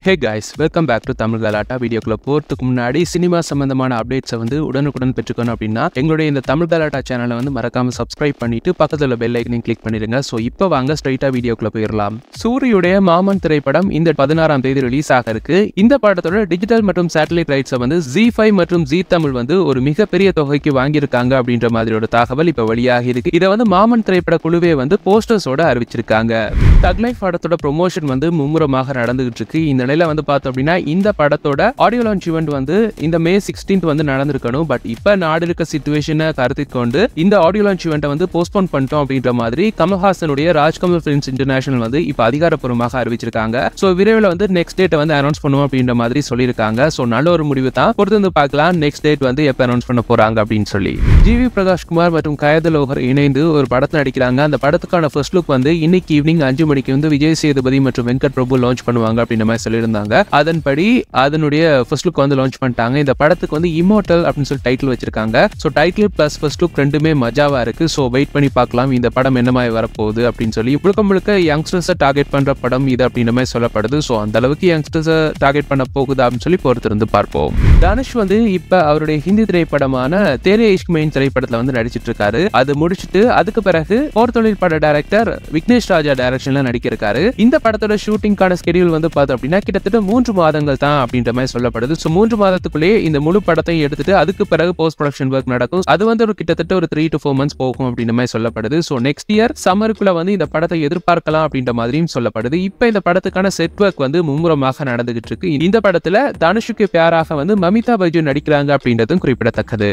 Hey guys, welcome back to Tamil Galata. வீடியோக்குள்ள போறதுக்கு முன்னாடி சினிமா சம்பந்தமான அப்டேட்ஸை வந்து உடனுக்குடன் பெற்றுக்கணும் அப்படின்னா எங்களுடைய இந்த தமிழ் கலாட்டா சேனலை வந்து மறக்காம சப்ஸ்கிரைப் பண்ணிட்டு பக்கத்துல உள்ள பெல் ஐக்கனையும் கிளிக் பண்ணிடுங்க. ஸோ இப்போ வாங்க ஸ்ட்ரைட்டா வீடியோக்குள்ள போயிடலாம். சூரியுடைய மாமன் திரைப்படம் இந்த 16ஆம் தேதி ரிலீஸ் ஆக இருக்கு. இந்த படத்தோட டிஜிட்டல் மற்றும் சேட்டலைட் ரைட்ஸை வந்து Z5 மற்றும் Z தமிழ் வந்து ஒரு மிகப்பெரிய தொகைக்கு வாங்கியிருக்காங்க அப்படின்ற மாதிரி ஒரு தகவல் இப்போ வெளியாகி இருக்கு. இதை வந்து மாமன் திரைப்பட குழுவே வந்து போஸ்டர்ஸோட அறிவிச்சிருக்காங்க. தக் லைஃப் படத்தோட ப்ரொமோஷன் வந்து மும்முரமாக நடந்துகிட்டு இருக்கு. இந்த நிலையில வந்து பார்த்தோம் அப்படின்னா இந்த படத்தோட ஆடியோ லான்ச் ஈவென்ட் வந்து இந்த May 16th வந்து நடந்திருக்கணும். பட் இப்ப நாடு இருக்க சிச்சுவேஷனை கருத்தில் கொண்டு இந்த ஆடியோ லான்ச் ஈவென்ட்டை வந்து போஸ்ட்போன் பண்ணிட்டோம் அப்படின்ற மாதிரி கமல்ஹாசனுடைய ராஜ்கமல் ஃபிலிம்ஸ் இன்டர்நேஷனல் வந்து இப்ப அதிகாரப்பூர்வமாக அறிவிச்சிருக்காங்க. ஸோ விரைவில் வந்து நெக்ஸ்ட் டேட்டை வந்து அனௌன்ஸ் பண்ணுவோம் அப்படின்ற மாதிரி சொல்லியிருக்காங்க. ஸோ நல்ல ஒரு முடிவு தான். பொறுத்து வந்து பார்க்கலாம் நெக்ஸ்ட் டேட் வந்து எப்ப அனௌன்ஸ் பண்ண போறாங்க அப்படின்னு சொல்லி. ஜிவி பிரகாஷ் குமார் மற்றும் கயதலோகர் இணைந்து ஒரு படத்தை நடிக்கிறாங்க. அந்த படத்துக்கான ஃபர்ஸ்ட் லுக் வந்து இன்னைக்கு ஈவினிங் 5 மணிக்கு வந்து விஜய் சேதுபதி மற்றும் வெங்கட் பிரபு லான்ச் பண்ணுவாங்க அப்படின்ற மாதிரி சொல்லியிருந்தாங்க. அதன்படி அதனுடைய ஃபர்ஸ்ட் லுக் வந்து லான்ச் பண்ணிட்டாங்க. இந்த படத்துக்கு வந்து இம்மோர்டல் அப்படின்னு சொல்லி டைட்டில் வச்சிருக்காங்க. So title plus first look ரெண்டுமே மஜாவா இருக்கு. ஸோ வெயிட் பண்ணி பார்க்கலாம் இந்த படம் என்ன மாதிரி வரப்போகுது அப்படின்னு சொல்லி. முழுக்க யங்ஸ்டர்ஸை டார்கெட் பண்ற படம் இது அப்படின்ற மாதிரி சொல்லப்படுது. ஸோ அந்த அளவுக்கு யங்ஸ்டர்ஸை டார்கெட் பண்ண போகுது அப்படின்னு சொல்லி பொறுத்திருந்து பார்ப்போம். தனுஷ் வந்து இப்ப அவருடைய ஹிந்தி திரைப்படமான தேரே இஷ்க் மெயின் திரைப்படத்துல வந்து நடிச்சிட்டு இருக்காரு. அது முடிச்சுட்டு அதுக்கு பிறகு போர் தொழில் பட டைரக்டர் விக்னேஷ் ராஜா டைரக்ஷன்ல நடிக்கிறாரு. இந்த படத்தோட ஷூட்டிங்கான ஸ்கெடியூல் வந்து பார்த்தோம் அப்படின்னா கிட்டத்தட்ட 3 மாதங்கள் தான் அப்படின்ற மாதிரி சொல்லப்படுது. ஸோ 3 மாதத்துக்குள்ளேயே இந்த முழு படத்தை எடுத்துட்டு அதுக்கு பிறகு போஸ்ட் ப்ரொடக்ஷன் ஒர்க் நடக்கும். அது வந்து ஒரு கிட்டத்தட்ட ஒரு 3 to 4 months போகும் அப்படின்ற மாதிரி சொல்லப்படுது. ஸோ நெக்ஸ்ட் இயர் சம்மருக்குள்ள வந்து இந்த படத்தை எதிர்பார்க்கலாம் அப்படின்ற மாதிரியும் சொல்லப்படுது. இப்போ இந்த படத்துக்கான செட் ஒர்க் வந்து மும்முரமாக நடந்துகிட்டு இருக்கு. இந்த படத்துல தனுஷுக்கு பேராக வந்து மமிதா பைஜு நடிக்கிறாங்க அப்படின்றதும் குறிப்பிடத்தக்கது.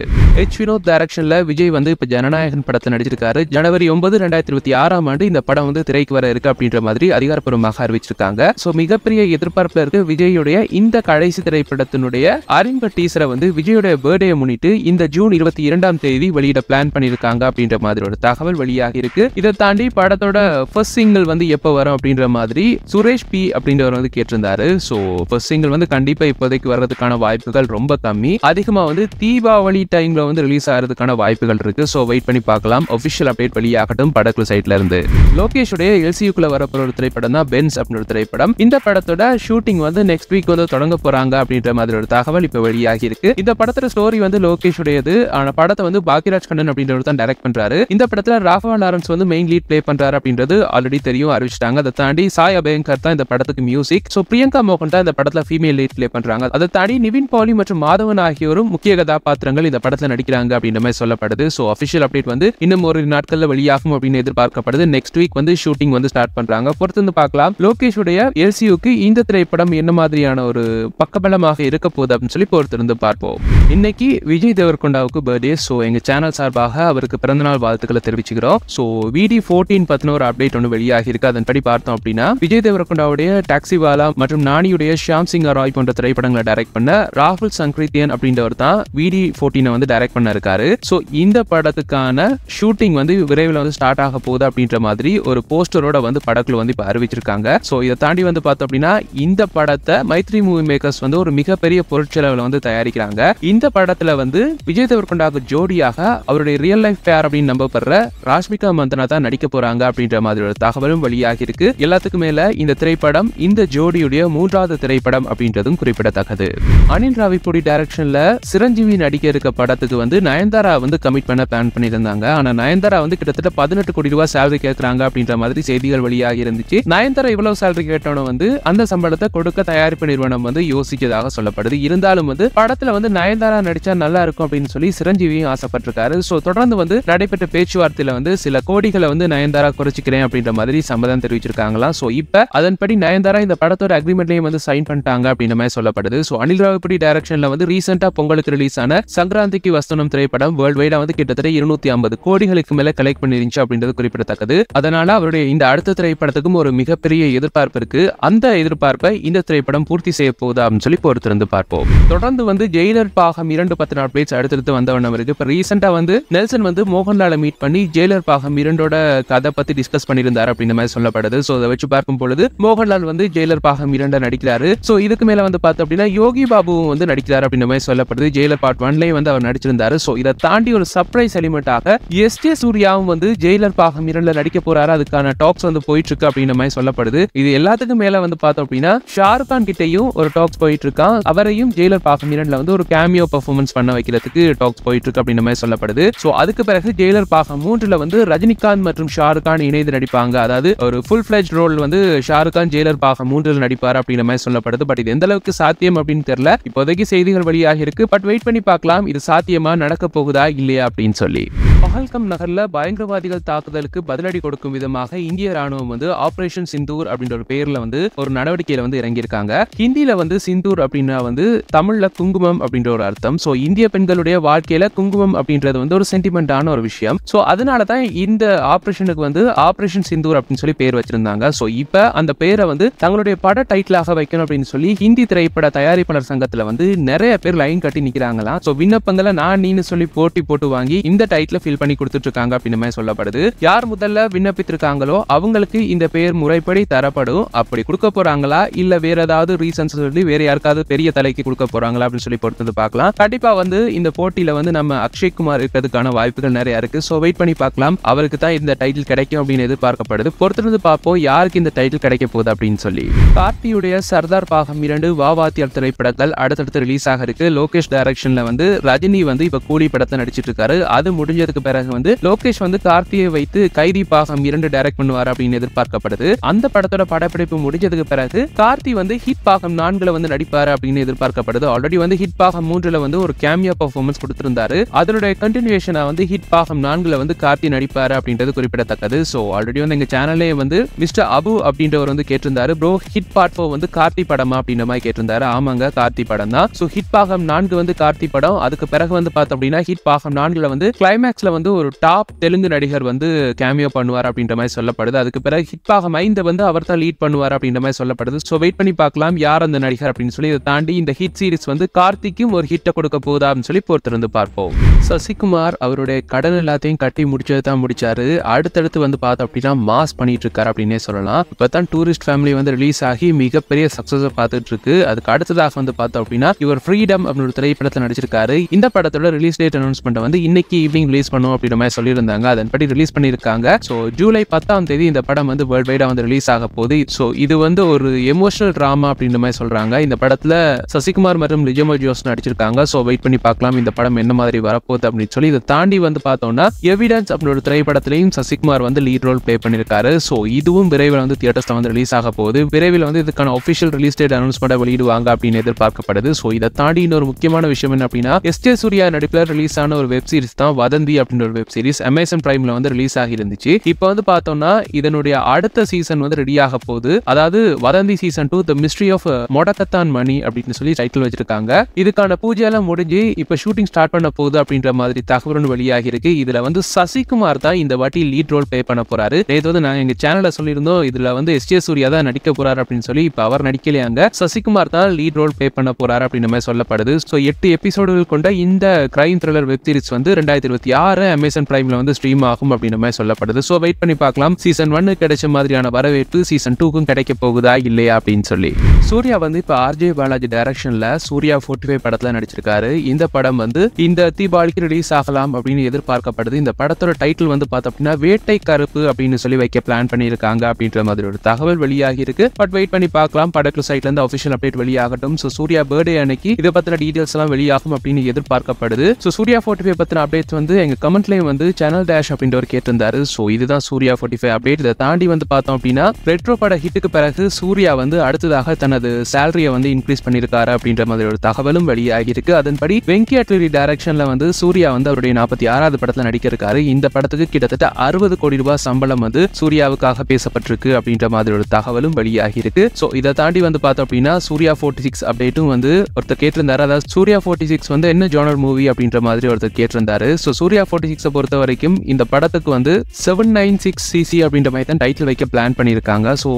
H. வினோத் டைரக்ஷன்ல விஜய் வந்து இப்ப ஜனநாயகன் படத்தை நடிச்சிருக்காரு. ஜனவரி 9, 2026 இந்த படம் வந்து திரைக்கு வர இருக்கு அப்படின்ற மாதிரி அதிகாரப்பூர்வமாக அறிவிச்சிருக்காங்க. ஸோ மிகப்பெரிய எதிர்பார்ப்புல இருக்கு விஜயுடைய இந்த கடைசி திரைப்படத்தினுடைய அறிமுக டீசரை வந்து விஜயுடைய பர்த்டே முன்னிட்டு இந்த ஜூன் 22ஆம் தேதி வெளியிட பிளான் பண்ணிருக்காங்க அப்படின்ற மாதிரி ஒரு தகவல் வெளியாகி இருக்கு. இதை தாண்டி படத்தோட ஃபர்ஸ்ட் சிங்கிள் வந்து எப்ப வரும் அப்படின்ற மாதிரி சுரேஷ் பி அப்படின்றவர் வந்து கேட்டிருந்தாரு. ஸோ ஃபர்ஸ்ட் சிங்கிள் வந்து கண்டிப்பா இப்போதைக்கு வர்றதுக்கான வாய்ப்புகள் ரொம்ப கம்மி. அதிகமா வந்து தீபாவளி டைம்ல வந்து ரிலீஸ் ஆகிறதுக்கான வாய்ப்புகள் இருக்கு. ஸோ வெயிட் பண்ணி பார்க்கலாம். ஒபிஷியல் அப்டேட் வெளியாகட்டும் படக்குழு சைட்ல இருந்து. லோகேஷுடைய LCUக்குள்ள வரப்போற ஒரு திரைப்படம் தான் பென்ஸ் அப்படின்ற திரைப்படம். இந்த படத்தோட ஷூட்டிங் வந்து நெக்ஸ்ட் வீக் வந்து தொடங்க போறாங்க அப்படின்ற மாதிரி ஒரு தகவல் இப்ப வெளியாகி இருக்கு. இந்த படத்தோட ஸ்டோரி வந்து லோகேஷுடையது. ஆனா படத்தை வந்து பாக்கியராஜ் கண்ணன் அப்படின்றவர் தான் டைரக்ட் பண்றாரு. இந்த படத்துல ராகவா லாரன்ஸ் வந்து மெயின் லீட் பிளே பண்றாரு அப்படின்றது ஆல்ரெடி தெரியும், அறிவிச்சிட்டாங்க. அதை தாண்டி சாய் அபயங்கர் தான் இந்த படத்துக்கு மியூசிக். ஸோ பிரியங்கா மோகன் தான் இந்த படத்துல ஃபீமேல் லீட் பிளே பண்றாங்க. அதை தாண்டி நிவின் பாலி மற்றும் மாதவன் ஆகியோரும் முக்கிய கதாபாத்திரங்கள் இந்த படத்துல நடிக்கிறாங்க அப்படின்ற மாதிரி சொல்லப்படுது. ஸோ அபிஷியல் அப்டேட் வந்து இன்னும் ஒரு நாட்கள்ல வெளியாகும் அப்படின்னு எதிர்பார்க்கப்படுது. நெக்ஸ்ட் வீக் வந்து ஷூட்டிங் வந்து ஸ்டார்ட் பண்றாங்க. பொறுத்து வந்து பார்க்கலாம் லோகேஷுடைய LCUக்கு இந்த திரைப்படம் என்ன மாதிரியான ஒரு பக்கபலமாக இருக்க போகுது அப்படின்னு சொல்லி பொறுத்திருந்து பார்ப்போம். இன்னைக்கு விஜய் தேவர்கொண்டாவுக்கு பர்த்டே. ஸோ எங்க சேனல் சார்பாக அவருக்கு பிறந்தநாள் வாழ்த்துக்களை தெரிவிச்சுக்கிறோம். ஸோ VD14 பத்தின ஒரு அப்டேட் ஒன்று வெளியாகி இருக்கு. அதன்படி பார்த்தோம் அப்படின்னா விஜய் தேவர்கொண்டாவுடைய டாக்ஸிவாலா மற்றும் நானியுடைய ஷியாம் சிங் ராய் போன்ற திரைப்படங்களை டைரக்ட் பண்ண ராகுல் சங்கரித்தியன் அப்படின்றவர் தான் VD14 வந்து டைரக்ட் பண்ண இருக்காரு. ஸோ இந்த படத்துக்கான ஷூட்டிங் வந்து விரைவில் வந்து ஸ்டார்ட் ஆக போகுது அப்படின்ற மாதிரி ஒரு போஸ்டரோட வந்து படக்குழு வந்து இப்ப அறிவிச்சிருக்காங்க. ஸோ இதை தாண்டி வந்து பார்த்தோம் அப்படின்னா இந்த படத்தை மைத்ரி மூவி மேக்கர்ஸ் வந்து ஒரு மிகப்பெரிய பொருட்செலவுல வந்து தயாரிக்கிறாங்க. இந்த படத்துல வந்து விஜய் தேவர்கொண்டாவுக்கு ஜோடியாக அவருடைய ரியல் லைஃப் பேர் அப்படின்னு நம்பப்படுற ராஷ்மிகா மந்தனா தான் நடிக்க போறாங்க அப்படின்ற மாதிரி ஒரு தகவலும் வெளியாகி இருக்கு. எல்லாத்துக்கும் மேல இந்த திரைப்படம் இந்த ஜோடியுடைய 3வது திரைப்படம் அப்படின்றதும் குறிப்பிடத்தக்கது. அனில் ராவிப்பூடி டைரக்ஷன்ல சிரஞ்சீவி நடிக்க இருக்க படத்துக்கு வந்து நயன்தாரா வந்து கமிட் பண்ண பிளான் பண்ணியிருந்தாங்க. ஆனா நயன்தாரா வந்து கிட்டத்தட்ட 18 கோடி ரூபாய் சேலரி கேட்கறாங்க அப்படின்ற மாதிரி செய்திகள் வெளியாகி இருந்துச்சு. நயன்தாரா இவ்வளவு சேலரி கேட்டவன வந்து அந்த சம்பளத்தை கொடுக்க தயாரிப்பு நிறுவனம் வந்து யோசிச்சதாக சொல்லப்படுது. இருந்தாலும் வந்து படத்துல வந்து நயன்தாரா நடிச்சா நல்லா இருக்கும் அப்படின்னு சொல்லி சிரஞ்சீவியும் ஆசைப்பட்டிருக்காரு. சோ தொடர்ந்து வந்து நடைபெற்ற பேச்சுவார்த்தையில வந்து சில கோடிகளை வந்து நயன்தாரா குறைச்சிக்கிறேன் அப்படின்ற மாதிரி சம்மதம் தெரிவிச்சிருக்காங்களாம். சோ இப்ப அதன்படி நயன்தாரா இந்த படத்தோட அக்ரிமெண்ட்லயும் வந்து சைன் பண்ணிட்டாங்க அப்படின்ற மாதிரி சொல்லப்படுது. சோ அனில் ராவிப்பூடி டைரக்ஷன்ல வந்து ரீசெண்டா பொங்கலுக்கு ரிலீஸ் ஆன சங்கராந்திக்கு வஸ்தனம் திரைப்படம் வேர்ல்ட் வைடா வந்து கிட்டத்தட்ட 250 கோடிகளுக்கு மேல கலெக்ட் பண்ணிருந்துச்சு அப்படின்றது குறிப்பிடத்தக்கது. அதனால அவருடைய இந்த அடுத்த திரைப்படத்துக்கும் ஒரு மிகப்பெரிய எதிர்பார்ப்பு இருக்கு. அந்த எதிர்பார்ப்பை இந்த திரைப்படம் பூர்த்தி செய்ய போகுது அப்படின்னு சொல்லி பொறுத்திருந்து பார்ப்போம். தொடர்ந்து வந்து ஜெயிலர் பாகம் 2 பத்தின அப்டேட்ஸ் அடுத்தடுத்து வந்தவண்ணம் இருக்கு. இப்ப ரீசெண்டா வந்து நெல்சன் வந்து மோகன்லாலை மீட் பண்ணி ஜெயிலர் பாகம் 2ஓட கதை பத்தி டிஸ்கஸ் பண்ணியிருந்தாரு அப்படின்ற மாதிரி சொல்லப்படுது. சோ அதை வச்சு பார்க்கும் பொழுது மோகன்லால் வந்து ஜெயிலர் பாகம் 2 நடிக்கிறாரு. சோ இதுக்கு மேல வந்து பார்த்தோம் அப்படின்னா யோகி பாபுவும் வந்து நடிக்கிறாரு அப்படின்ற மாதிரி சொல்லப்படுது. ஜெயிலர் பார்ட் 1லயே வந்து அவர் நடிச்சிருந்தாரு. சோ இதை தாண்டி ஒரு சர்ப்ரைஸ் எலிமெண்டாக SJ சூர்யாவும் வந்து ஜெயிலர் பாகம் 2ல நடிக்க போறாரு. அதுக்கான டாக்ஸ் வந்து போயிட்டு இருக்கு அப்படின்ற மாதிரி சொல்லப்படுது. இது எல்லாத்துக்கும் மேல வந்து பார்த்தோம் அப்படின்னா ஷாருக் கான் கிட்டையும் ஒரு டாக்ஸ் போயிட்டு இருக்கான். அவரையும் ஜெயிலர் பாகம் 2ல வந்து ஒரு கேமியோ பெர்ஃபார்மன்ஸ் பண்ண வைக்கிறதுக்கு டாக்ஸ் போயிட்டு இருக்கு அப்படின்ற மாதிரி சொல்லப்படுது. சோ அதுக்கு பிறகு ஜெயிலர் பாகம் 3ல வந்து ரஜினிகாந்த் மற்றும் ஷாருக் கான் இணைந்து நடிப்பாங்க. அதாவது ஒரு ஃபுல் ஃபிளெஜ்ட் ரோல் வந்து ஷாருக் கான் ஜெயிலர் பாகம் 3ல நடிப்பார் அப்படின்ற மாதிரி சொல்லப்படுது. பட் இது எந்த அளவுக்கு சாத்தியம் அப்படின்னு தெரியல. இப்போதைக்கு செய்திகள் வெளியாக இருக்கு. பட் வெயிட் பண்ணி பார்க்கலாம் இது சாத்தியமா நடக்க போகுதா இல்லையா அப்படின்னு சொல்லி. பஹல்கம் நகர்ல பயங்கரவாதிகள் தாக்குதலுக்கு பதிலடி கொடுக்கும் விதமாக இந்திய ராணுவம் வந்து ஆபரேஷன் சிந்தூர் அப்படின்ற ஒரு பேர்ல வந்து ஒரு நடவடிக்கையில வந்து இறங்கியிருக்காங்க. ஹிந்தியில வந்து சிந்தூர் அப்படின்னா வந்து தமிழ்ல குங்குமம் அப்படின்ற ஒரு அர்த்தம். சோ இந்திய பெண்களுடைய வாழ்க்கையில குங்குமம் அப்படின்றது வந்து ஒரு சென்டிமெண்டான ஒரு விஷயம். சோ அதனாலதான் இந்த ஆபரேஷனுக்கு வந்து ஆபரேஷன் சிந்தூர் அப்படின்னு சொல்லி பேர் வச்சிருந்தாங்க. சோ இப்ப அந்த பேரை வந்து தங்களுடைய பட டைட்டிலாக வைக்கணும் அப்படின்னு சொல்லி ஹிந்தி திரைப்பட தயாரிப்பாளர் சங்கத்துல வந்து நிறைய பேர் லைன் கட்டி நிக்கிறாங்களாம். சோ விண்ணப்பங்களை நான் நீன்னு சொல்லி போட்டு வாங்கி இந்த டைட்டில ஃபில் பண்ணி கொடுத்துட்டு இருக்காங்க அப்படின்னு மாதிரி சொல்லப்படுது. யார் முதல்ல விண்ணப்பித்திருக்காங்களோ அவங்களுக்கு இந்த பேர் முறைப்படி தரப்படும். அப்படி கொடுக்க போறாங்களா இல்ல வேற ஏதாவது ரீசன்ஸ் சொல்லி வேற யாருக்காவது பெரிய தலைக்கு கொடுக்க போறாங்களா அப்படின்னு சொல்லி பொறுத்து பார்க்கலாம். கண்டிப்பா வந்து இந்த போட்டியில வந்து நம்ம அக்ஷய் குமார் இருக்கிறதுக்கான வாய்ப்புகள் நிறைய இருக்கு. சோ வெயிட் பண்ணி பார்க்கலாம். அவருக்கு தான் இந்த டைட்டில் கிடைக்கும் அப்படின்னு எதிர்பார்க்கப்படுது. பொறுத்திருந்து பார்ப்போம் யாருக்கு இந்த டைட்டில் கிடைக்க போகுது அப்படின்னு சொல்லி. கார்த்தியுடைய சர்தார் பாகம் 2 வாவாத்தியார் திரைப்படங்கள் அடுத்தடுத்து ரிலீஸ் ஆக இருக்கு. லோகேஷ் டைரக்ஷன்ல வந்து ரஜினி வந்து இப்ப கூலி படத்தை நடிச்சிட்டு இருக்காரு. அது முடிஞ்சதுக்கு பிறகு வந்து லோகேஷ் வந்து கார்த்தியை வைத்து கைதி பாகம் 2 டைரக்ட் பண்ணுவார் அப்படின்னு எதிர்பார்க்கப்படுது. அந்த படத்தோட படப்பிடிப்பு முடிஞ்சதுக்கு பிறகு கார்த்தி வந்து ஹிட் பாகம் 4ல வந்து நடிப்பாரு அப்படின்னு எதிர்பார்க்கப்படுது. ஆல்ரெடி வந்து ஹிட் பாகம் 3ல வந்து ஒரு கேமியோ பெர்ஃபார்மன்ஸ் கொடுத்திருந்தாரு. அதனுடைய கண்டினியூஷனா வந்து ஹிட் பாகம் 4ல வந்து கார்த்தி நடிப்பாரு அப்படின்றது குறிப்பிடத்தக்கது. சோ ஆல்ரெடி வந்து எங்க சேனல்லே வந்து மிஸ்டர் அபு அப்படின்றவர் வந்து கேட்டிருந்தாரு, ப்ரோ ஹிட் பார்ட் 4 வந்து கார்த்தி படமா அப்படின்ற மாதிரி கேட்டிருந்தாரு. ஆமாங்க கார்த்தி படம் தான். சோ ஹிட் பாகம் 4 வந்து கார்த்தி படம். அதுக்கு பிறகு வந்து பார்த்தோம் அப்படின்னா ஹிட் பாகம் 4ல வந்து கிளைமேக்ஸ்ல வந்து ஒரு டாப் தெலுங்கு நடிகர் வந்து கேமியோ பண்ணுவார் அப்படின்ற மாதிரி சொல்லப்படுது. அதுக்கு பிறகு ஹிட் பாகம் 5 வந்து அவர் தான் லீட் பண்ணுவார் அப்படின்ற மாதிரி சொல்லப்படுது. சோ வெயிட் பண்ணி பார்க்கலாம் யார் அந்த நடிகர் அப்படின்னு சொல்லி. இதை தாண்டி இந்த ஹிட் சீரிஸ் வந்து கார்த்திக்கும் ஒரு ஹிட்டை கொடுக்க போகுதா அப்படின்னு சொல்லி பொறுத்திருந்து பார்ப்போம். சசிகுமார் அவருடைய கடன் எல்லாத்தையும் கட்டி முடிச்சது தான் முடிச்சாரு. அடுத்தடுத்து வந்து பார்த்தோம் அப்படின்னா மாஸ் பண்ணிட்டு இருக்காரு அப்படின்னே சொல்லலாம். இப்பதான் டூரிஸ்ட் ஃபேமிலி வந்து ரிலீஸ் ஆகி மிகப்பெரிய சக்சஸ் பார்த்துட்டு இருக்கு. அதுக்கு அடுத்ததாக வந்து பார்த்தோம் அப்படின்னா இவர் ஃப்ரீடம் அப்படின்னு திரைப்படத்தில் நடிச்சிருக்காரு. இந்த படத்தோட ரிலீஸ் டேட் அனௌன்ஸ்மெண்ட் வந்து இன்னைக்கு ஈவினிங் ரிலீஸ் பண்ணுவோம் அப்படின்ற மாதிரி சொல்லியிருந்தாங்க. அதன்படி ரிலீஸ் பண்ணியிருக்காங்க. ஸோ ஜூலை 10ஆம் தேதி இந்த படம் வந்து வேர்ல்ட் வைடா வந்து ரிலீஸ் ஆக போகுது. ஸோ இது வந்து ஒரு எமோஷனல் டிராமா அப்படின்ற மாதிரி சொல்றாங்க. இந்த படத்துல சசிகுமார் மற்றும் லிஜோமோ ஜோஸ் நடிச்சிருக்காங்க. ஸோ வெயிட் பண்ணி பார்க்கலாம் இந்த படம் என்ன மாதிரி வரப்போகுது அப்படின்னு சொல்லி. இதை தாண்டி வந்து பார்த்தோம்னா எவிடன்ஸ் அப்படின்னு ஒரு திரைப்படத்திலையும் சசிகுமார் வந்து லீட் ரோல் பிளே பண்ணியிருக்காரு. ஸோ இதுவும் விரைவில் வந்து தியேட்டர்ஸ்ல வந்து ரிலீஸ் ஆக போகுது. விரைவில் வந்து இதுக்கான ஆஃபிஷியல் ரிலீஸ் டேட் அனௌன்ஸ்மெண்ட் வெளியிடுவாங்க அப்படின்னு எதிர்பார்க்கப்படுது. ஸோ இதை தாண்டி இன்னொரு முக்கியமான விஷயம் என்ன அப்படின்னா எஸ்ஜே சூர்யா நடிப்பில் ரிலீஸ் ஆன ஒரு வெப் சீரிஸ் தான் வதந்தி அப்படின்ற ஒரு வெப் சீரிஸ் அமேசான் பிரைம்ல வந்து ரிலீஸ் ஆகி இருந்துச்சு. இப்போ வந்து பார்த்தோம்னா இதனுடைய அடுத்த சீசன் வந்து ரெடி ஆக போகுது. அதாவது வதந்தி சீசன் 2 தி மிஸ்ட்ரி ஆஃப் மொடக்கத்தான் மணி அப்படின்னு சொல்லி டைட்டில் வச்சிருக்காங்க. இதுக்கான பூஜையெல்லாம் முடிஞ்சு இப்போ ஷூட்டிங் ஸ்டார்ட் பண்ண போகுது அப்படின்ற மாதிரி தகவல் வெளியாகி இருக்கு. இதுல வந்து சசிகுமார் தான் இந்த வாட்டி லீட் ரோல் பிளே பண்ண போறாரு. நேற்று வந்து நாங்க எங்க சேனல்ல சொல்லியிருந்தோம் இதுல வந்து எஸ்ஜே சூர்யா தான் நடிக்க போறாரு அப்படின்னு சொல்லி. இப்போ அவர் நடிக்கலையாங்க, சசிகுமார் தான் லீட் ரோல் பிளே பண்ண போறாரு அப்படின்ற மாதிரி சொல்லப்படுது. ஸோ 8 எபிசோடுகள் கொண்ட இந்த கிரைம் த்ரில்லர் வெப் சீரிஸ் வந்து 2026 அமேசான் பிரைம்ல வந்து ஸ்ட்ரீம் ஆகும் அப்படின்ற மாதிரி சொல்லப்படுது. ஸோ வெயிட் பண்ணி பார்க்கலாம் சீசன் 1 கிடைச்ச மாதிரியான வரவேற்பு சீசன் 2க்கும் கிடைக்க போகுதா இல்லையா அப்படின்னு சொல்லி. சூர்யா வந்து இப்போ ஆர்ஜே பாலாஜி டைரக்ஷன்ல சூர்யா 45 படத்துல நடிச்சிருக்காரு. இந்த படம் வந்து இந்த தீபாவளிக்கு ரிலீஸ் ஆகலாம் அப்படின்னு எதிர்பார்க்கப்படுது. இந்த படத்தோட டைட்டில் வந்து பார்த்தோம் அப்படின்னா வேட்டை கருப்பு அப்படின்னு சொல்லி வைக்க பிளான் பண்ணியிருக்காங்க அப்படின்ற மாதிரி ஒரு தகவல் வெளியாகி இருக்கு. பட் வெயிட் பண்ணி பார்க்கலாம் படக்குழு சைட்ல இருந்து ஆஃபிஷியல் அப்டேட் வெளியாகட்டும். ஸோ சூர்யா பர்த்டே அன்னைக்கு இதை பத்தின டீடைல்ஸ் எல்லாம் வெளியாகும் அப்படின்னு எதிர்பார்க்கப்படுது. ஸோ சூர்யா 45 பத்தின அப்டேட்ஸ் வந்து எங்க கமெண்ட்லயும் வந்து சேனல் டேஷ் அப்படின்றவர் கேட்டிருந்தாரு. ஸோ இதுதான் சூர்யா 45 அப்டேட். இதை தாண்டி வந்து பார்த்தோம் அப்படின்னா ரெட்ரோ பட ஹிட்டுக்கு பிறகு சூர்யா வந்து அடுத்ததாக தனது சேலரியை வந்து இன்க்ரீஸ் பண்ணியிருக்காரு அப்படின்ற மாதிரி ஒரு தகவலும் வெளியாகி இருக்கு. அதன்படி வெங்கி அட்லி டைரக்ஷன்ல வந்து சூர்யா வந்து அவருடைய 46வது படத்துல நடிக்க இருக்காரு. இந்த படத்துக்கு கிட்டத்தட்ட 60 கோடி ரூபாய் சம்பளம் வந்து சூர்யாவுக்காக பேசப்பட்டிருக்கு அப்படின்ற மாதிரி ஒரு தகவலும் வெளியாகி இருக்கு. ஸோ இதை தாண்டி வந்து பார்த்தோம் அப்படின்னா சூர்யா 46 அப்டேட்டும் வந்து ஒருத்தர் கேட்டிருந்தாரு. அதாவது சூர்யா 46 வந்து என்ன ஜானர் மூவி அப்படின்ற மாதிரி ஒருத்தர் கேட்டிருந்தாரு. ஸோ சூர்யா 46 பொறுத்த வரைக்கும் இந்த படத்துக்கு வந்து 796cc அப்படின்ற மாதிரி தான் டைட்டில் வைக்க பிளான் பண்ணியிருக்காங்க. ஸோ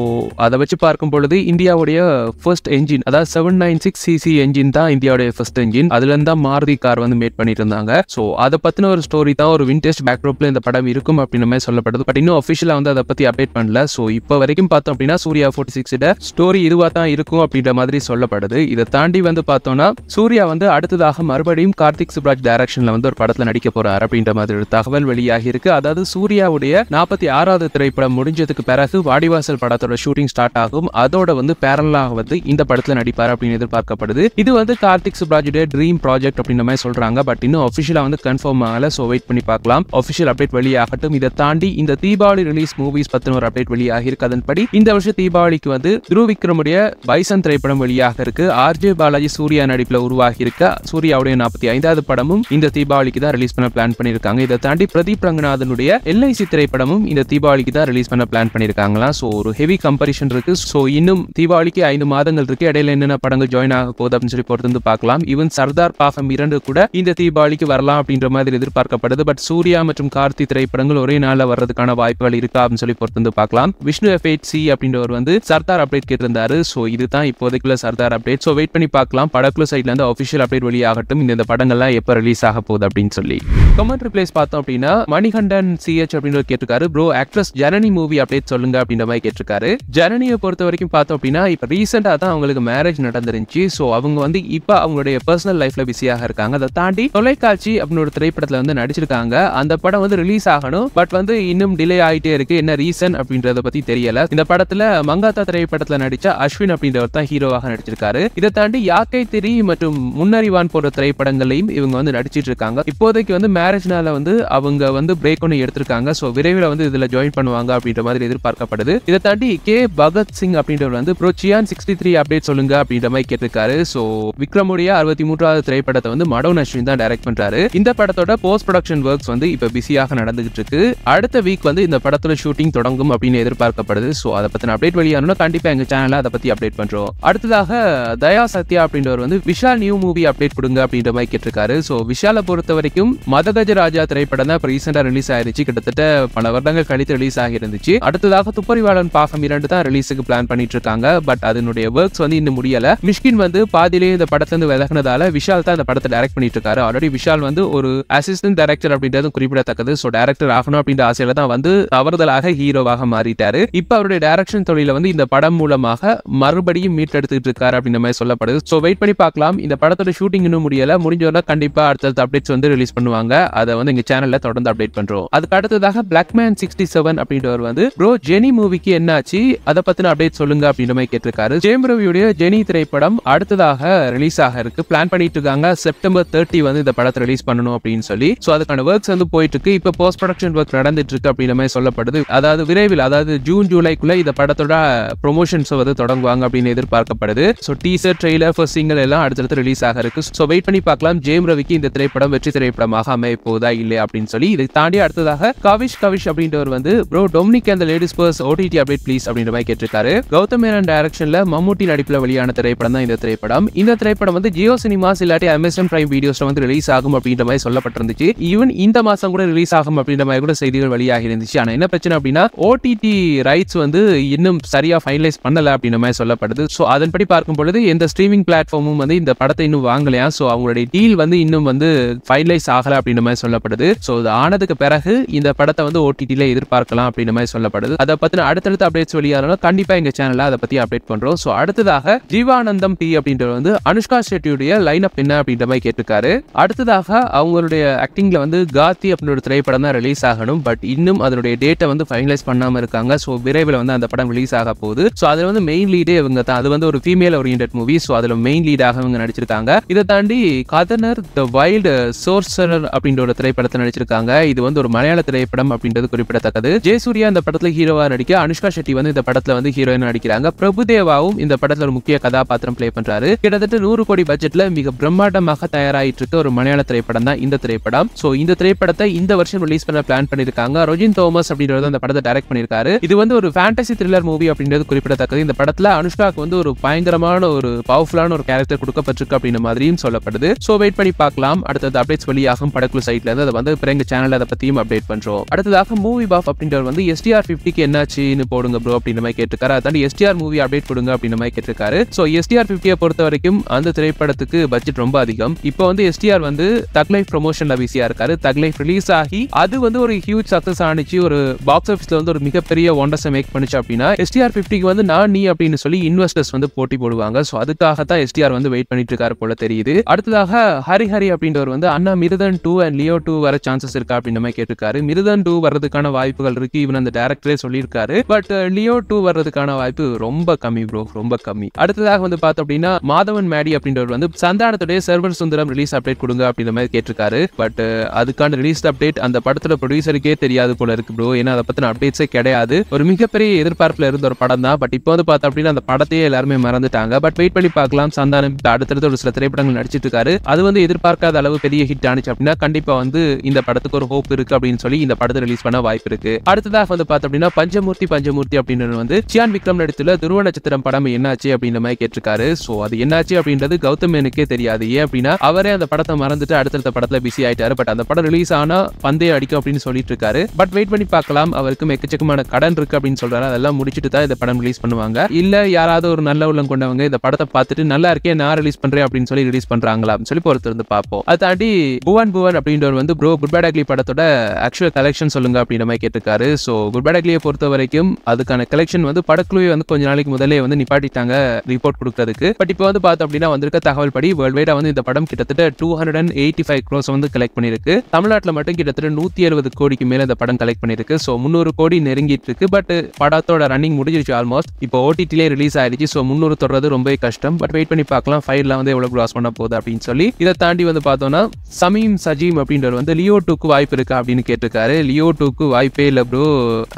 அதை வச்சு பார்க்கும் பொழுது இந்தியாவுடைய ஃபர்ஸ்ட் என்ஜின், அதாவது 796cc என்ஜின் தான் இந்தியாவுடைய ஃபர்ஸ்ட் என்ஜின். அதுல இருந்தா மாருதி கார் வந்து மேட் பண்ணிட்டு இருந்தாங்க. ஸோ அதை பத்தின ஒரு ஸ்டோரி தான், ஒரு விண்டேஜ் பேக்ராப்ல இந்த படம் இருக்கும் அப்படின்ற மாதிரி சொல்லப்படுது. பட் இன்னும் அஃபிஷியலா வந்து அதை பத்தி அப்டேட் பண்ணல. ஸோ இப்போ வரைக்கும் பார்த்தோம் அப்படின்னா சூர்யா 46 ஸ்டோரி இதுவா தான் இருக்கும் அப்படின்ற மாதிரி சொல்லப்படுது. இதை தாண்டி வந்து பார்த்தோம்னா சூர்யா வந்து அடுத்ததாக மறுபடியும் கார்த்திக் சுப்ராஜ் டைரக்ஷன்ல வந்து ஒரு படத்துல நடிக்க போறாரு அப்படின்ற மாதிரி ஒரு தகவல் வெளியாகி இருக்கு. அதாவது சூர்யாவுடைய 46வது திரைப்படம் முடிஞ்சதுக்கு பிறகு வாடிவாசல் படத்தோட ஷூட்டிங் ஸ்டார்ட் ஆகும். அதோட வந்து பேரலாக வந்து இந்த படத்துல நடிப்பார் அப்படின்னு எதிர்பார்க்கப்படுது. இது வந்து கார்த்திக் சுப்ராஜுடைய ட்ரீம் ப்ராஜெக்ட் அப்படின்ற மாதிரி சொல்றாங்க. பட் இன்னும் அஃபிஷியலா வந்து கன்ஃபார்ம் ஆகல. சோ வெயிட் பண்ணி பார்க்கலாம். அஃபிஷியல் அப்டேட் வெளியாகட்டும். இதை தாண்டி இந்த தீபாவளி ரிலீஸ் மூவிஸ் பத்தின ஒரு அப்டேட் வெளியாகி இருக்கு. அதன்படி இந்த வருஷம் தீபாவளிக்கு வந்து துருவ் விக்ரமுடைய பைசன் திரைப்படம் வெளியாக இருக்கு. ஆர்ஜே பாலாஜி சூர்யா நடிப்புல உருவாகி இருக்க சூர்யாவுடைய 45வது படமும் இந்த தீபாவளிக்கு தான் ரிலீஸ் பண்ண பிளான் பண்ணிருக்காங்க. இதை தாண்டி பிரதீப் ரங்கநாதனுடைய எல்ஐசி திரைப்படமும் இந்த தீபாவளிக்கு தான் ரிலீஸ் பண்ண பிளான் பண்ணிருக்காங்களா. சோ ஒரு ஹெவி கம்பரிஷன் இருக்கு. சோ இன்னும் தீபாவளிக்கு 5 மாதங்கள் இருக்கு. இடையில என்னென்ன படங்கள் ஜாயின் ஆக போகுது அப்படின்னு சொல்லி பொறுத்து பார்க்கலாம். ஈவன் சர்தார் பாகம் 2 கூட இந்த தீபாவளிக்கு வரலாம் அப்படின்ற மாதிரி எதிர்பார்க்கப்படுது. பட் சூர்யா மற்றும் கார்த்தி திரைப்படங்கள் ஒரே நாள்ல வர்றதுக்கான வாய்ப்புகள் இருக்கா அப்படின்னு சொல்லி பொறுத்து பார்க்கலாம். விஷ்ணு FHC அப்படின்றவர் வந்து சர்தார் அப்டேட் கேட்டிருந்தாரு. சோ இதுதான் இப்போதைக்குள்ள சர்தார் அப்டேட். சோ வெயிட் பண்ணி பார்க்கலாம். படக்குழு சைட்ல இருந்து ஆஃபிஷியல் அப்டேட் வெளியாகட்டும். இந்த படங்கள்லாம் எப்ப ரிலீஸ் ஆக போகுது அப்படின்னு சொல்லி கமெண்ட் ரிப்ளைஸ் பார்த்தோம் அப்படின்னா மணிகண்டன் CH அப்படின்றவர் கேட்டிருக்காரு. Bro actress Janani movie update சொல்லுங்க அப்படின்ற மாதிரி கேட்டிருக்காரு. ஜனனியை பொறுத்த வரைக்கும் பார்த்தோம் அப்படின்னா இப்ப ரீசெண்டா தான் அவங்களுக்கு மேரேஜ் நடந்துருந்துச்சு. சோ அவங்க வந்து இப்ப அவங்களுடைய பர்சனல் லைஃப்ல பிஸியாக இருக்காங்க. அதை தாண்டி தொலைக்காட்சி அப்படின்னு ஒரு திரைப்படத்துல வந்து நடிச்சிருக்காங்க. அந்த படம் வந்து ரிலீஸ் ஆகணும். பட் வந்து இன்னும் டிலே ஆயிட்டே இருக்கு. என்ன ரீசன் அப்படின்றத பத்தி தெரியல. இந்த படத்துல மங்காத்தா திரைப்படத்துல நடிச்ச அஸ்வின் அப்படின்றவர் தான் ஹீரோவாக நடிச்சிருக்காரு. இதை தாண்டி யாக்கை திரி மற்றும் முன்னறிவான் போன்ற திரைப்படங்களையும் இவங்க வந்து நடிச்சிட்டு இருக்காங்க. இப்போதைக்கு வந்து மேரேஜ்னால வந்து அவங்க வந்து பிரேக் ஒன்று எடுத்திருக்காங்க. சோ விரைவில் வந்து இதுல ஜாயின் பண்ணுவாங்க அப்படின்ற மாதிரி எதிர்பார்க்கப்படுது. இதை தாண்டி கே பகத் சிங் அப்படின்றவர் வந்து ப்ரோ சியான் 63 அப்டேட் சொல்லுங்க அப்படின்ற மாதிரி கேட்டிருக்காரு. சோ விக்ரமுடைய 63வது திரைப்படத்தை வந்து மடோன் அஸ்வின் தான் டைரக்ட் பண்றாரு. இந்த படத்தோட போஸ்ட் ப்ரொடக்ஷன் ஒர்க்ஸ் வந்து இப்ப பிஸியாக நடந்துகிட்டு இருக்கு. அடுத்த வீக் வந்து இந்த படத்தோட ஷூட்டிங் தொடங்கும் அப்படின்னு எதிர்பார்க்கப்படுது. சோ அதை பத்தின அப்டேட் வெளியாகணும். கண்டிப்பா எங்க சேனல்ல அதை பத்தி அப்டேட் பண்றோம். அடுத்ததாக தயா சத்யா அப்படின்றவர் வந்து விஷால் நியூ மூவி அப்டேட் கொடுங்க அப்படின்ற மாதிரி கேட்டிருக்காரு. சோ விஷாலை பொறுத்த வரைக்கும் மதகஜராஜா திரைப்படம் தான் ரீசெண்டா ரிலீஸ் ஆயிருச்சு. கிட்டத்தட்ட பல வருடங்கள் கழித்து ரிலீஸ் ஆகி இருந்துச்சு. அடுத்ததாக துப்பறிவாளன் பாகம் 2 தான் ரிலீஸுக்கு பிளான் பண்ணிட்டு இருக்காங்க. பட் அதனுடைய ஒர்க்ஸ் வந்து இன்னும் முடியல. மிஷ்கின் வந்து பாதியிலேயே இந்த படத்துல இருந்து விலகினதால விஷால் தான் இந்த படத்தை டைரக்ட் பண்ணிட்டு இருக்காரு. ஆல்ரெடி விஷால் வந்து ஒரு அசிஸ்டன்ட் டைரக்டர் அப்படின்றது குறிப்பிடத்தக்கது. சோ டைரக்டர் ஆகணும் அப்படின்ற ஆசையில தான் வந்து தவறுதலாக ஹீரோவாக மாறிட்டாரு. இப்ப அவருடைய டைரக்ஷன் தொழில வந்து இந்த படம் மூலமாக மறுபடியும் மீட்டெடுத்துட்டு இருக்காரு அப்படின்ற மாதிரி சொல்லப்படுது. சோ வெயிட் பண்ணி பார்க்கலாம். இந்த படத்தோட ஷூட்டிங் இன்னும் முடியல. முடிஞ்சோட கண்டிப்பா அடுத்த அப்டேட்ஸ் வந்து ரிலீஸ் பண்ணுவாங்க. அதை வந்து எங்க சேனல்ல தொடர்ந்து அப்டேட் பண்றோம். அதுக்கு அடுத்ததாக பிளாக்மேன் 67 அப்படின்றவர் வந்து ப்ரோ ஜெனி மூவிக்கு என்னாச்சு அதை பத்தின அப்டேட் சொல்லுங்க அப்படின்ற மாதிரி கேட்டிருக்காரு. ஜேம் ரவியுடைய ஜெனி திரைப்படம் அடுத்ததாக ரிலீஸ் ஆக இருக்கு. பிளான் பண்ணிட்டு இருக்காங்க. செப்டம்பர் 30 வந்து இந்த படத்தை ரிலீஸ் பண்ணணும் அப்படின்னு சொல்லி. சோ அதுக்கான ஒர்க்ஸ் வந்து போயிட்டு இருக்கு. இப்ப போஸ்ட் ப்ரொடக்ஷன் ஒர்க் நடந்துட்டு இருக்கு அப்படின்ற மாதிரி சொல்லப்படுது. அதாவது விரைவில், அதாவது ஜூன் ஜூலைக்குள்ள இந்த படத்தோட ப்ரொமோஷன்ஸ் வந்து தொடங்குவாங்க அப்படின்னு எதிர்பார்க்கப்படுது. So teaser, trailer, first single எல்லாம் அடுத்தடுத்து ரிலீஸ் ஆக இருக்கு. சோ வெயிட் பண்ணி பார்க்கலாம் ஜேம் ரவிக்கு இந்த திரைப்படம் வெற்றி திரைப்படமாக அமைய போதா இல்லையா அப்படின்னு சொல்லி. இதை தாண்டி அடுத்ததாக கவிஷ் அப்படின்றவர் வந்து bro Dominic and the ladies purse OTT update please அப்படின்ற மாதிரி கேட்டிருக்காரு. கௌதம் மேனன் டைரக்ஷன்ல மம்முட்டி நடிப்புல வெளியான திரைப்படம் தான் இந்த திரைப்படம். இந்த திரைப்படம் வந்து ஜியோ சினிமாஸ் இல்லாட்டி Amazon Prime வீடியோஸ்ல வந்து ரிலீஸ் ஆகும் அப்படின்ற மாதிரி சொல்லப்பட்டிருந்துச்சு. ஈவன் இந்த மாசம் கூட ரிலீஸ் ஆகும் அப்படின்ற மாதிரி கூட செய்திகள் வெளியாகி இருந்துச்சு. ஆனா என்ன பிரச்சனை அப்படின்னா OTT ரைட்ஸ் வந்து இன்னும் சரியா ஃபைனலைஸ் பண்ணல அப்படின்ற மாதிரி சொல்லப்படுது. சோ அதன்படி பார்க்கும் பொழுது எந்த ஸ்ட்ரீமிங் பிளாட்ஃபார்மும் வந்து இந்த படத்தை இன்னும் வாங்கலையா. சோ அவங்களுடைய டீல் வந்து இன்னும் வந்து ஃபைனலைஸ் ஆகல அப்படின்ற மாதிரி சொல்லப்படுது. சோ இது ஆனதுக்கு பிறகு இந்த படத்தை வந்து OTT-ல எதிர்பார்க்கலாம் அப்படின்ற மாதிரி சொல்லப்படுது. அதை பத்தின அடுத்தடுத்த அப்டேட்ஸ் வெளியானாலும் கண்டிப்பா எங்க சேனல்ல அதை பத்தி அப்டேட் பண்றோம். சோ அடுத்ததாக ஜீவானந்தம் T அப்படின்றவர் வந்து அனுஷ்கா ஷெட்டியுடைய லைன் அப் என்ன அப்படின்ற மாதிரி கேட்டிருக்காரு. அடுத்ததாக அவங்களுடைய ஆக்டிங்ல வந்து காத்தி அப்படின்ற ஒரு திரைப்படம் தான் ரிலீஸ் ஆகணும். பட் இன்னும் அதனுடைய டேட்டை வந்து ஃபைனலைஸ் பண்ணாம இருக்காங்க. சோ விரைவில் வந்து அந்த படம் ரிலீஸ் ஆக போகுது. சோ அதுல வந்து மெயின் லீடே இவங்க தான். அது வந்து ஒரு ஃபீமேல் ஓரியன்டட் மூவி. சோ அதுல மெயின் லீடாக இவங்க நடிச்சிருக்காங்க. இதை தாண்டி கதனர் தி வைல்ட் சோர்சரர் அப்படின்ற ஒரு திரைப்படத்தை நடிச்சிருக்காங்க. இது வந்து ஒரு மலையாள திரைப்படம் அப்படின்றது குறிப்பிடத்தக்கது. ஜெயசூர்யா இந்த படத்துல ஹீரோவா நடிக்க, அனுஷ்கா ஷெட்டி வந்து இந்த படத்துல வந்து ஹீரோயின் நடிக்கிறாங்க. பிரபுதேவாவும் இந்த படத்துல ஒரு முக்கிய கதாபாத்திரம் பிளே பண்றாரு. கிட்டத்தட்ட 100 கோடி பட்ஜெட்ல மிக பிரம்மாண்டமாக தயாராயிட்டு இருக்க ஒரு மலையாள திரைப்படம் தான் இந்த திரைப்படம். சோ இந்த திரைப்படத்தை இந்த வருஷம் ரிலீஸ் பண்ண பிளான் பண்ணிருக்காங்க. ரொஜின் தோமஸ் அப்படின்றவர் இந்த படத்தை டைரக்ட் பண்ணிருக்காரு. இது வந்து ஒரு ஃபேண்டசி த்ரில்லர் மூவி அப்படின்றது குறிப்பிடத்தக்கது. இந்த படத்துல அனுஷ்காக்கு வந்து ஒரு பயங்கரமான ஒரு பவர்ஃபுல்லான ஒரு கேரக்டர் கொடுக்கப்பட்டிருக்கு அப்படின்ற மாதிரியும் சொல்லப்படுது. சோ வெயிட் பண்ணி பார்க்கலாம். அடுத்தது அப்டேட்ஸ் வெளியாகும் படக்குழு சைட்ல இருந்து. அதை வந்து எங்க சேனல்ல அதை பத்தியும் அப்டேட் பண்றோம். அடுத்ததாக மூவி பாஃப் அப்படின்றவர் வந்து STR 50க்கு என்னாச்சுன்னு போடுங்க ப்ரோ அப்படின்ற மாதிரி கேட்டிருக்காரு. அதாண்டி STR மூவி அப்டேட் கொடுங்க அப்படின்ற மாதிரி கேட்டிருக்காரு. சோ STR 50 பொறுத்த வரைக்கும் அந்த திரைப்படத்துக்கு பட்ஜெட் ரொம்ப அதிகம். இப்போ வந்து STR வந்து தக் லைஃப் ப்ரொமோஷன்ல பிஸியா இருக்காரு. தக் லைஃப் ரிலீஸ் ஆகி அது வந்து ஒரு ஹியூஜ் சக்சஸ் ஆனிச்சு. ஒரு பாக்ஸ் ஆஃபீஸ்ல வந்து ஒரு மிகப்பெரிய ஒண்டர்ஸை மேக் பண்ணிச்சு அப்படின்னா STR 50க்கு வந்து நான் நீ அப்படின்னு சொல்லி இன்வெஸ்டர்ஸ் வந்து போட்டி போடுவாங்க. சோ அதுக்காக தான் STR வந்து வெயிட் பண்ணிட்டு இருக்காரு போல தெரியுது. அடுத்ததாக ஹரி அப்படின்றவர் வந்து அண்ணா மிருதன் 2 அண்ட் லியோ லியோ 2 வர சான்சஸ் இருக்கா அப்படின்ற மாதிரி கேட்டிருக்காரு. மிருதன் 2 வர்றதுக்கான வாய்ப்புகள் இருக்கு, ஈவன் அந்த டைரக்டரே சொல்லியிருக்காரு. பட் லியோ 2 வர்றதுக்கான வாய்ப்பு ரொம்ப கம்மி ப்ரோ, ரொம்ப கம்மி. அடுத்ததாக வந்து பார்த்தோம் அப்படின்னா மாதவன் மேடி அப்படின்றவர் வந்து சந்தானத்துடைய சர்வர் சுந்தரம் ரிலீஸ் அப்டேட் கொடுங்க அப்படின்ற மாதிரி கேட்டிருக்காரு. பட் அதுக்கான ரிலீஸ் அப்டேட் அந்த படத்தோட ப்ரொடியூசருக்கே தெரியாது போல இருக்கு ப்ரோ. ஏன்னா அதை பத்தின அப்டேட்ஸே கிடையாது. ஒரு மிகப்பெரிய எதிர்பார்ப்புல இருந்த ஒரு படம் தான். பட் இப்போ வந்து பார்த்தோம் அப்படின்னா அந்த படத்தையே எல்லாருமே மறந்துட்டாங்க. பட் வெயிட் பண்ணி பார்க்கலாம். சந்தானம் அடுத்தடுத்து ஒரு சில திரைப்படங்கள் நடிச்சிட்டு இருக்காரு. அது வந்து எதிர்பார்க்காத அளவு பெரிய ஹிட் ஆனிச்சு அப்படின்னா கண்டிப்பா வந்து இந்த படத்துக்கு ஒரு ஹோப் இருக்கு அப்படின்னு சொல்லி இந்த படத்தை ரிலீஸ் பண்ண வாய்ப்பு இருக்கு. அடுத்ததாக வந்து பார்த்தோம் அப்படின்னா பஞ்சமூர்த்தி அப்படின்னு வந்து சியான் விக்ரம் நடித்துள்ள துருவ நட்சத்திரம் படம் என்னாச்சு அப்படின்ற மாதிரி கேட்டிருக்காரு. சோ அது என்னாச்சு அப்படின்றது கௌதம் மேனுக்கே தெரியாது. ஏன் அப்படின்னா அவரே அந்த படத்தை மறந்துட்டு அடுத்தடுத்த படத்துல பிஸி ஆயிட்டாரு. பட் அந்த படம் ரிலீஸ் ஆனா பந்தே அடிக்கும் அப்படின்னு சொல்லிட்டு இருக்காரு. பட் வெயிட் பண்ணி பார்க்கலாம். அவருக்கு எக்கச்சக்கமான கடன் இருக்கு அப்படின்னு சொல்றாரு. அதெல்லாம் முடிச்சிட்டு தான் இந்த படம் ரிலீஸ் பண்ணுவாங்க. இல்ல யாராவது ஒரு நல்ல உள்ளம் கொண்டவங்க இந்த படத்தை பார்த்துட்டு நல்லா இருக்கே நான் ரிலீஸ் பண்றேன் அப்படின்னு சொல்லி ரிலீஸ் பண்றாங்களா அப்படின்னு சொல்லி பொறுத்து இருந்து பார்ப்போம். அதை தாண்டி புவன் அப்படின்றவர் வந்து ப்ரோ குட் பேட் அக்லி படத்தோட ஆக்சுவல் கலெக்ஷன் சொல்லுங்க அப்படின்ற மாதிரி கேட்டிருக்காரு. சோ குட் பேட் அக்லியை பொறுத்த வரைக்கும் அதுக்கான கலெக்ஷன் வந்து படக்குழுவை வந்து கொஞ்ச நாளைக்கு முதலே வந்து நிப்பாட்டிட்டாங்க ரிப்போர்ட் கொடுக்கறதுக்கு. பட் இப்போ வந்து பார்த்தோம் அப்படின்னா வந்திருக்க தகவல் படி வேர்ல்ட் வைடா வந்து இந்த படம் கிட்டத்தட்ட 285 crores வந்து கலெக்ட் பண்ணிருக்கு. தமிழ்நாட்டில் மட்டும் கிட்டத்தட்ட 170 கோடிக்கு மேல இந்த படம் கலெக்ட் பண்ணிருக்கு. சோ 300 கோடி நெருங்கிட்டு இருக்கு. பட் படத்தோட ரன்னிங் முடிஞ்சிருச்சு ஆல்மோஸ்ட். இப்போ ஓடிடிலே ரிலீஸ் ஆயிடுச்சு. சோ 300 தொடர்றது ரொம்ப கஷ்டம். பட் வெயிட் பண்ணி பார்க்கலாம் ஃபைல்ல வந்து எவ்வளவு கிராஸ் பண்ண போகுது அப்படின்னு சொல்லி. இதை தாண்டி வந்து பார்த்தோம்னா சமீம் சஜீம் அப்படின்றவர் வந்து லியோ 2க்கு வாய்ப்பு இருக்கா அப்படின்னு கேட்டிருக்காரு. லியோ 2க்கு வாய்ப்பே இல்லை ப்ரோ.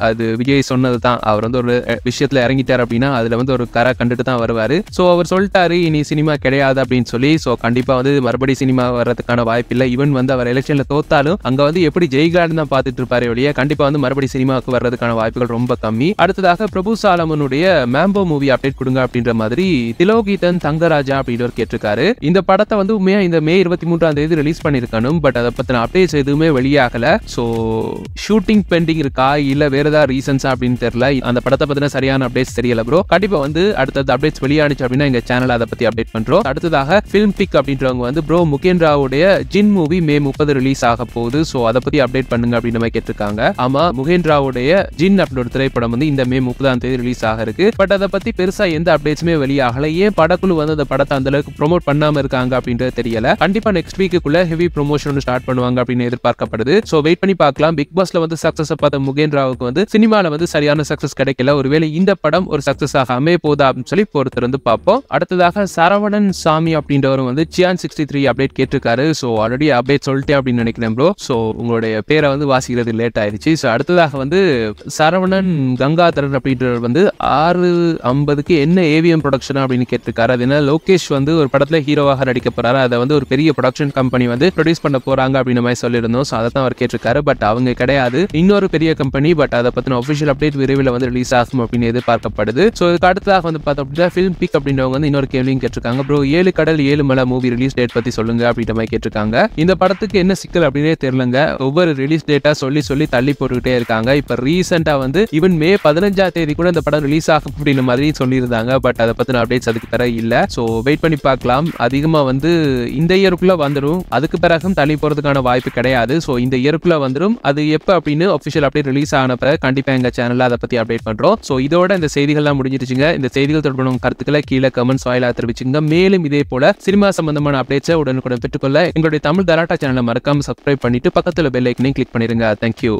அது விஜய் சொன்னது தான். அவர் வந்து ஒரு விஷயத்துல இறங்கிட்டார் அப்படின்னா அதுல வந்து ஒரு கரை கண்டுட்டு தான் வருவாரு. சோ அவர் சொல்லிட்டாரு இனி சினிமா கிடையாது அப்படின்னு சொல்லி. சோ கண்டிப்பா வந்து மறுபடி சினிமா வர்றதுக்கான வாய்ப்பு இல்லை. ஈவன் வந்து அவர் எலெக்ஷன்ல தோத்தாலும் அங்க வந்து எப்படி ஜெயிக்கலான்னு தான் பார்த்துட்டு இருப்பாரு ஒழிய கண்டிப்பா வந்து மறுபடி சினிமாவுக்கு வர்றதுக்கான வாய்ப்புகள் ரொம்ப கம்மி. அடுத்ததாக பிரபு சாலமனுடைய மேம்போ மூவி அப்டேட் கொடுங்க அப்படின்ற மாதிரி திலோகீதன் தங்கராஜா அப்படின்றவர் கேட்டிருக்காரு. இந்த படத்தை வந்து உண்மையா இந்த மே 23 ரிலீஸ் பண்ணிருக்கணும். பட் அதை பத்தின அப்டேட்ஸ் எதுவுமே வெளியாகல. சோ ஷூட்டிங் பெண்டிங் இருக்கா இல்ல வேற ஏதாவது ரீசன்ஸா அப்படின்னு தெரியல. அந்த படத்தை பத்தின சரியான அப்டேட்ஸ் தெரியல ப்ரோ. கண்டிப்பா வந்து அடுத்தது அப்டேட்ஸ் வெளியானுச்சு அப்படின்னா எங்க சேனல் அதை பத்தி அப்டேட் பண்றோம். அடுத்ததாக ஃபிலிம் பிக் அப்படின்றவங்க வந்து ப்ரோ முகேன் ராவுடைய ஜின் மூவி மே 30 ரிலீஸ் ஆக போகுது. சோ அதை பத்தி அப்டேட் பண்ணுங்க அப்படின்ற மாதிரி கேட்டிருக்காங்க. ஆமா முகேன் ராவுடைய ஜின் அப்படின்ற திரைப்படம் வந்து இந்த மே 30 ரிலீஸ் ஆக இருக்கு. பட் அதை பத்தி பெருசா எந்த அப்டேட்ஸுமே வெளியாகல. ஏன் படக்குழு வந்து அந்த படத்தை அந்த அளவுக்கு ப்ரோமோட் பண்ணாம இருக்காங்க அப்படின்றது தெரியல. கண்டிப்பா நெக்ஸ்ட் வீக்குள்ள ஹெவி ப்ரொமோஷன் ஸ்டார்ட் பண்ணுவாங்க அப்படின்னு எதிர்பார்க்கப்படுது. சோ வெயிட் பண்ணி பார்க்கலாம். பிக் பாஸ்ல வந்து சக்சஸ் பார்த்த முகேன் ராவுக்கு வந்து சினிமால வந்து சரியான சக்சஸ் கிடைக்கல. ஒருவேளை இந்த படம் ஒரு சக்சஸ் ஆக அமைய போதா அப்படின்னு சொல்லி பொறுத்திருந்து பார்ப்போம். அடுத்ததாக சரவணன் சாமி அப்படின்றவரும் வந்து சியான் 63 அப்டேட் கேட்டிருக்காரு. சோ ஆல்ரெடி அப்டேட் சொல்லிட்டேன் அப்படின்னு நினைக்கிறேன் ப்ரோ. சோ உங்களுடைய பேரை வந்து வாசிக்கிறது லேட் ஆயிடுச்சு. சோ அடுத்ததாக வந்து சரவணன் கங்காதரன் அப்படின்றவர் வந்து 6:50க்கு என்ன ஏவிஎம் ப்ரொடக்ஷன் அப்படின்னு கேட்டிருக்காரு. அது என்ன லோகேஷ் வந்து ஒரு படத்துல ஹீரோவாக நடிக்க போறாரு. அதை வந்து ஒரு பெரிய ப்ரொடக்ஷன் கம்பெனி வந்து ப்ரொடியூஸ் பண்ண போறாங்க அப்படின்ற மாதிரி சொல்லியிருந்தோம். ஸோ அதை தான் அவர் கேட்டிருக்காரு. பட் அவங்க கிடையாது, இன்னொரு பெரிய கம்பெனி. பட் அதை பத்தின ஆஃபிஷியல் அப்டேட் விரைவில் வந்து ரிலீஸ் ஆகும் அப்படின்னு எதிர்பார்க்கப்படுது. ஸோ இதுக்கு அடுத்ததாக வந்து பார்த்தோம் அப்படின்னா ஃபிலிம் பிக் அப்படின்றவங்க வந்து இன்னொரு கேள்வியும் கேட்டிருக்காங்க. ப்ரோ 7 கடல் 7 மலை மூவி ரிலீஸ் டேட் பத்தி சொல்லுங்க அப்படின்ற மாதிரி கேட்டிருக்காங்க. இந்த படத்துக்கு என்ன சிக்கல் அப்படின்னே தெரியலங்க. ஒவ்வொரு ரிலீஸ் டேட்டா சொல்லி தள்ளி போட்டுக்கிட்டே இருக்காங்க. இப்ப ரீசெண்டா வந்து ஈவன் மே 15 கூட இந்த படம் ரிலீஸ் ஆகும் அப்படின்ற மாதிரி சொல்லியிருந்தாங்க. பட் அதை பத்தின அப்டேட்ஸ் அதுக்கு தர இல்ல. ஸோ வெயிட் பண்ணி பார்க்கலாம். அதிகமா வந்து இந்த இயருக்குள்ள வந்துடும். அதுக்கு பிறகும் தள்ளி போறதுக்கான வாய்ப்பு கிடையாது. ஸோ இந்த இயருக்குள்ள வந்துடும். அது எப்ப அப்படின்னு ஆஃபிஷியல் அப்டேட் ரிலீஸ் ஆன பிறகு கண்டிப்பா எங்க சேனல்ல அதை பத்தி அப்டேட் பண்றோம். ஸோ இதோட இந்த செய்திகள்லாம் முடிஞ்சிருச்சுங்க. இந்த செய்திகள் தொடர்பான கருத்துக்களை கீழே கமெண்ட்ஸ் வாயிலா தெரிவிச்சுங்க. மேலும் இதே போல சினிமா சம்பந்தமான அப்டேட்ஸை உடனுக்குடன் பெற்றுக்கொள்ள எங்களுடைய தமிழ் தலாட்டா சேனலை மறக்காம சப்ஸ்கிரைப் பண்ணிட்டு பக்கத்துல பெல் ஐக்கனையும் கிளிக் பண்ணிருங்க. தேங்க்யூ.